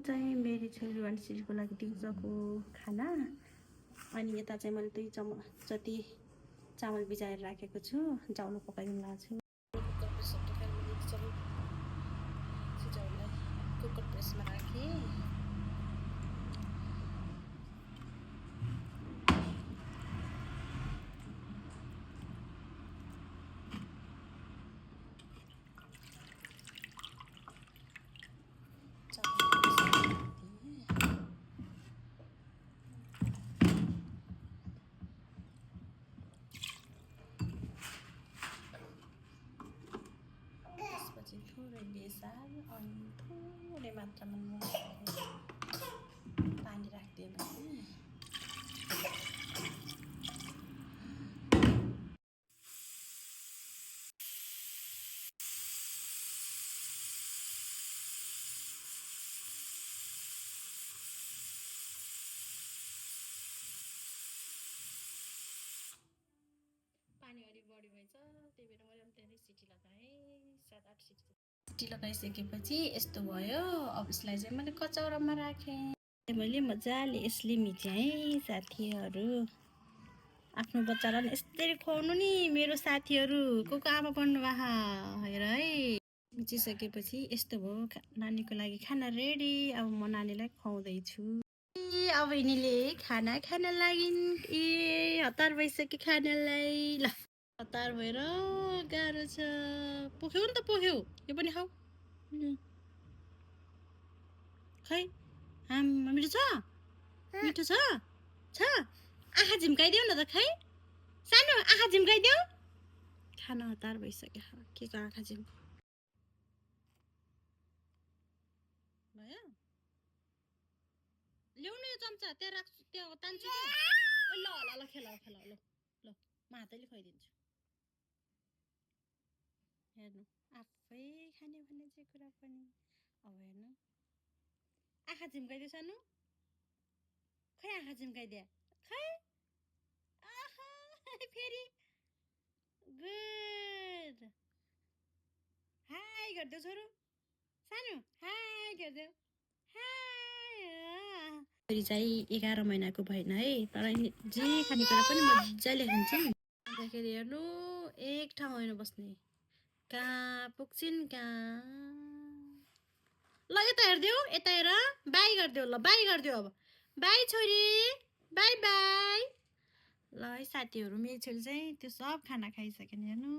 चाहिँ मेरी छोरी वान्सीको लागि दिउँसोको खाना। अनि यता चाहिँ मैले 2 चम्मच जति चामल भिजाएर राखेको छु, चाउलो पकाइदिन लाग्छु। कुकर प्रेसर टेकेर मैले चाउलाई कुकर प्रेसमा राखेँ। थोरै बेसार अनि थोरै मात्रामा नुन पानी राखिदिएँ भने पानी अलिक बढी भएछ, त्यही भएर मैले त्यहाँदेखि सिटी लगाएँ। 7-8 सिटी लगाइसकेपछि यस्तो भयो। अब यसलाई चाहिँ मैले कचौरामा राखेँ। मैले मजाले यसले मिच्याएँ। साथीहरू, आफ्नो बच्चालाई यसरी खुवाउनु नि। मेरो साथीहरू को आमा बन्नु आहा हेर है। मिचिसकेपछि यस्तो भयो। नानीको लागि खाना रेडी। अब म नानीलाई खुवाउँदैछु। अब यिनीले खाना खान लागिन्। हतार भइसक्यो खानालाई। ल हतार भएर गाह्रो छ। पोख्यौ नि त पोख्यौ। यो पनि खाऊ। खै मिठो छ? मिठो छ? आँखा झिम्काइदेऊ न त। खै सानो आँखा झिम्काइदेऊ। खाना हतार भइसक्यो। के को आँखा झिम्क भयो? ल्याउनु यो चम्चा त्यहाँ राख्छु, त्यहाँ तान्छु। ल ल ल खेलाऊ ल ल म हातैले खुवाइदिन्छु। हेर्नु आफै खाने भन्ने चाहिँ कुरा पनि। अब हेर्नु आँखा झिम्काइदियो सानो। खै आँखा झिम्काइदिए। खै आहा फेरि गुड। हाई गरिदेऊ छोरो। सानो हाई गरिदेऊ। छोरी चाहिँ 11 महिनाको भएन है, तर जे खानेकुरा पनि मजाले खान्छन्। अन्तखेरि हेर्नु एक ठाउँ होइन बस्ने। कहाँ पुग्छिन् कहाँ। ल यता हेरिदेऊ, यता हेर। बाई गरिदेऊ। ल बाई गरिदेऊ। अब बाई छोरी, बाई बाई। ल है साथीहरू, मेरो छोरी चाहिँ त्यो सब खाना खाइसक्यो। हेर्नु